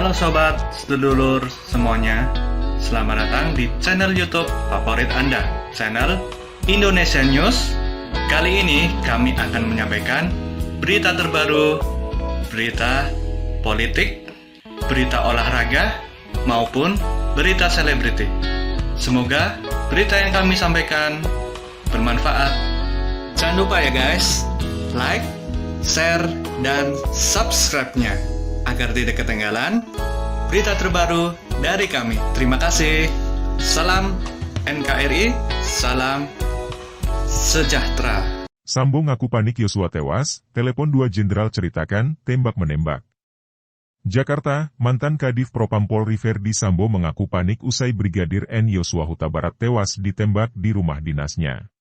Halo sobat, sedulur semuanya. Selamat datang di channel YouTube favorit Anda, channel Indonesia News. Kali ini kami akan menyampaikan berita terbaru, berita politik, berita olahraga, maupun berita selebriti. Semoga berita yang kami sampaikan bermanfaat. Jangan lupa ya guys, like, share, dan subscribe-nya agar tidak ketinggalan berita terbaru dari kami. Terima kasih. Salam NKRI, salam sejahtera. Sambo ngaku panik Yosua tewas, telepon 2 jenderal ceritakan tembak-menembak. Jakarta, mantan Kadif Propam Polri Ferdi Sambo mengaku panik usai Brigadir N Yosua Huta Barat tewas ditembak di rumah dinasnya.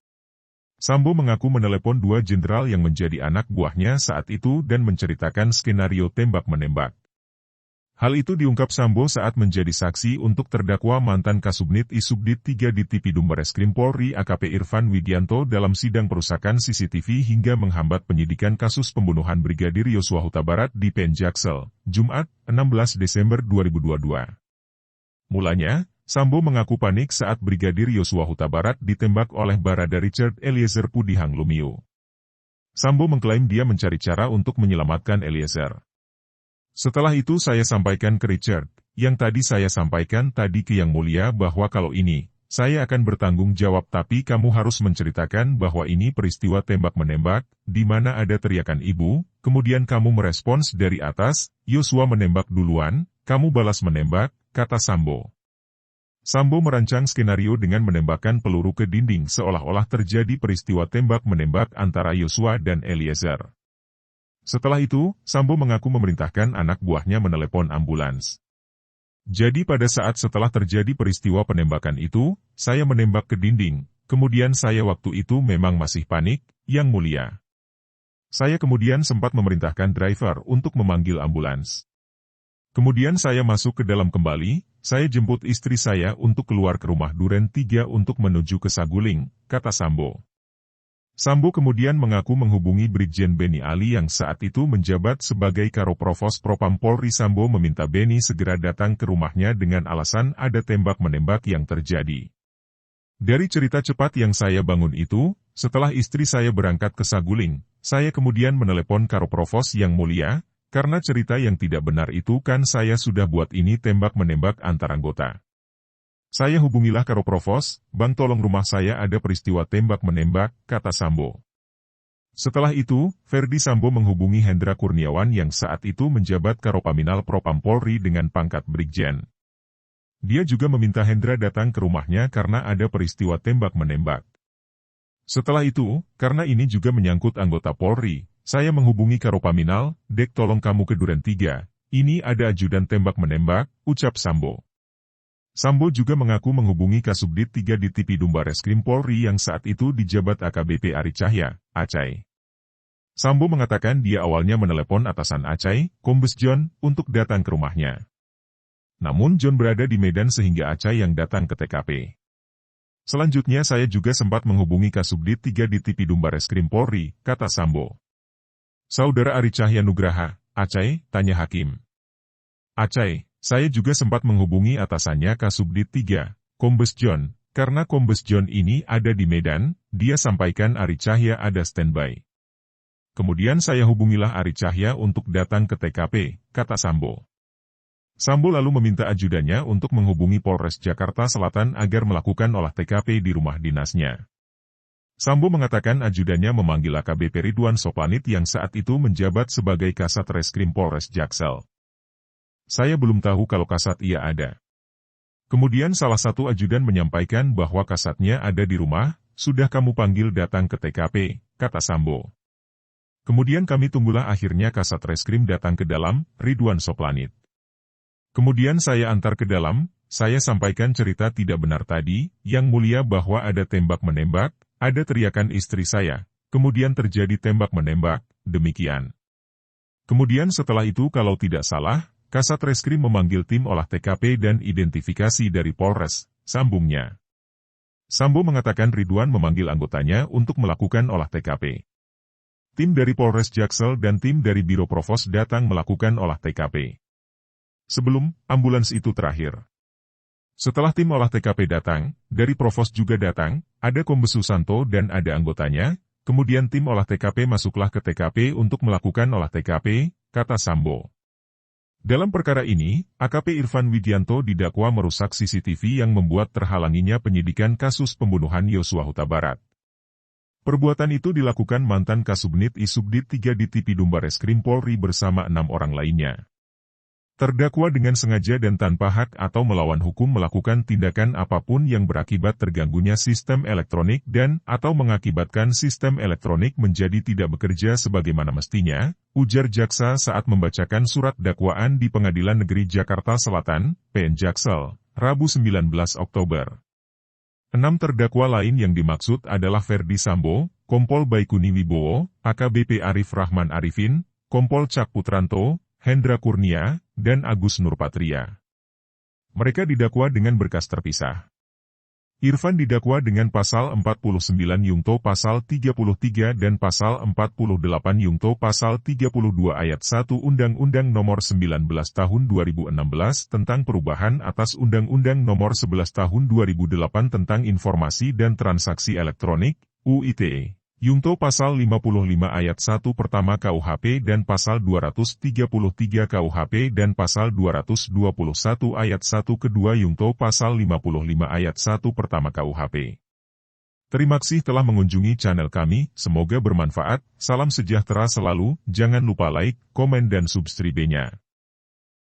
Sambo mengaku menelepon 2 jenderal yang menjadi anak buahnya saat itu dan menceritakan skenario tembak-menembak. Hal itu diungkap Sambo saat menjadi saksi untuk terdakwa mantan Kasubnit Isubdit 3 di Tipidum Bareskrim Polri AKP Irfan Widianto dalam sidang perusakan CCTV hingga menghambat penyidikan kasus pembunuhan Brigadir Yosua Huta Barat di PN Jaksel, Jumat, 16 Desember 2022. Mulanya, Sambo mengaku panik saat Brigadir Yosua Huta Barat ditembak oleh Barada Richard Eliezer Pudihang Lumiu. Sambo mengklaim dia mencari cara untuk menyelamatkan Eliezer. Setelah itu saya sampaikan ke Richard, yang tadi saya sampaikan tadi ke Yang Mulia bahwa kalau ini, saya akan bertanggung jawab tapi kamu harus menceritakan bahwa ini peristiwa tembak-menembak, di mana ada teriakan ibu, kemudian kamu merespons dari atas, Yosua menembak duluan, kamu balas menembak, kata Sambo. Sambo merancang skenario dengan menembakkan peluru ke dinding seolah-olah terjadi peristiwa tembak-menembak antara Yosua dan Eliezer. Setelah itu, Sambo mengaku memerintahkan anak buahnya menelepon ambulans. Jadi pada saat setelah terjadi peristiwa penembakan itu, saya menembak ke dinding, kemudian saya waktu itu memang masih panik, Yang Mulia. Saya kemudian sempat memerintahkan driver untuk memanggil ambulans. Kemudian saya masuk ke dalam kembali, saya jemput istri saya untuk keluar ke rumah Duren 3 untuk menuju ke Saguling, kata Sambo. Sambo kemudian mengaku menghubungi Brigjen Beni Ali yang saat itu menjabat sebagai Karoprovos Propam Polri. Sambo meminta Beni segera datang ke rumahnya dengan alasan ada tembak-menembak yang terjadi. Dari cerita cepat yang saya bangun itu, setelah istri saya berangkat ke Saguling, saya kemudian menelepon Karoprovos Yang Mulia, karena cerita yang tidak benar itu kan saya sudah buat ini tembak-menembak antar anggota. Saya hubungilah Karoprovos, Bang tolong rumah saya ada peristiwa tembak-menembak, kata Sambo. Setelah itu, Ferdi Sambo menghubungi Hendra Kurniawan yang saat itu menjabat Karopaminal Propam Polri dengan pangkat Brigjen. Dia juga meminta Hendra datang ke rumahnya karena ada peristiwa tembak-menembak. Setelah itu, karena ini juga menyangkut anggota Polri, saya menghubungi Karopaminal, Dek tolong kamu ke Duren 3, ini ada ajudan tembak-menembak, ucap Sambo. Sambo juga mengaku menghubungi Kasubdit 3 di Tipidum Bareskrim Polri yang saat itu dijabat AKBP Ari Cahya, Acai. Sambo mengatakan dia awalnya menelepon atasan Acai, Kombes John, untuk datang ke rumahnya. Namun John berada di Medan sehingga Acai yang datang ke TKP. Selanjutnya saya juga sempat menghubungi Kasubdit 3 di Tipidum Bareskrim Polri, kata Sambo. Saudara Ari Cahya Nugraha, Acai, tanya Hakim. Acai, saya juga sempat menghubungi atasannya Kasubdit 3, Kombes John, karena Kombes John ini ada di Medan, dia sampaikan Ari Cahya ada standby. Kemudian saya hubungilah Ari Cahya untuk datang ke TKP, kata Sambo. Sambo lalu meminta ajudannya untuk menghubungi Polres Jakarta Selatan agar melakukan olah TKP di rumah dinasnya. Sambo mengatakan ajudannya memanggil AKBP Ridwan Soplanit yang saat itu menjabat sebagai Kasat Reskrim Polres Jaksel. Saya belum tahu kalau kasat ia ada. Kemudian salah satu ajudan menyampaikan bahwa kasatnya ada di rumah, sudah kamu panggil datang ke TKP, kata Sambo. Kemudian kami tunggulah akhirnya Kasat Reskrim datang ke dalam, Ridwan Soplanit. Kemudian saya antar ke dalam, saya sampaikan cerita tidak benar tadi, Yang Mulia bahwa ada tembak-menembak, ada teriakan istri saya, kemudian terjadi tembak-menembak, demikian. Kemudian setelah itu kalau tidak salah, Kasat Reskrim memanggil tim olah TKP dan identifikasi dari Polres, sambungnya. Sambo mengatakan Ridwan memanggil anggotanya untuk melakukan olah TKP. Tim dari Polres Jaksel dan tim dari Biro Provos datang melakukan olah TKP. sebelum ambulans itu terakhir. Setelah tim olah TKP datang, dari Provos juga datang, ada Kombes Susanto dan ada anggotanya, kemudian tim olah TKP masuklah ke TKP untuk melakukan olah TKP, kata Sambo. Dalam perkara ini, AKP Irfan Widianto didakwa merusak CCTV yang membuat terhalanginya penyidikan kasus pembunuhan Yosua Huta Barat. Perbuatan itu dilakukan mantan Kasubnit Isubdit 3 di Tipidum Bareskrim Polri bersama 6 orang lainnya. Terdakwa dengan sengaja dan tanpa hak atau melawan hukum melakukan tindakan apapun yang berakibat terganggunya sistem elektronik dan atau mengakibatkan sistem elektronik menjadi tidak bekerja sebagaimana mestinya, ujar jaksa saat membacakan surat dakwaan di Pengadilan Negeri Jakarta Selatan, PN Jaksel, Rabu 19 Oktober. 6 terdakwa lain yang dimaksud adalah Ferdi Sambo, Kompol Baikuni Wibowo, AKBP Arif Rahman Arifin, Kompol Cak Putranto, Hendra Kurnia, dan Agus Nurpatria. Mereka didakwa dengan berkas terpisah. Irfan didakwa dengan pasal 49 Yungto pasal 33 dan pasal 48 Yungto pasal 32 ayat 1 Undang-Undang Nomor 19 Tahun 2016 tentang perubahan atas Undang-Undang Nomor 11 Tahun 2008 tentang Informasi dan Transaksi Elektronik, UITE. Yungto pasal 55 ayat 1 pertama KUHP dan pasal 233 KUHP dan pasal 221 ayat 1 kedua Yungto pasal 55 ayat 1 pertama KUHP. Terima kasih telah mengunjungi channel kami, semoga bermanfaat, salam sejahtera selalu, jangan lupa like, komen dan subscribe-nya.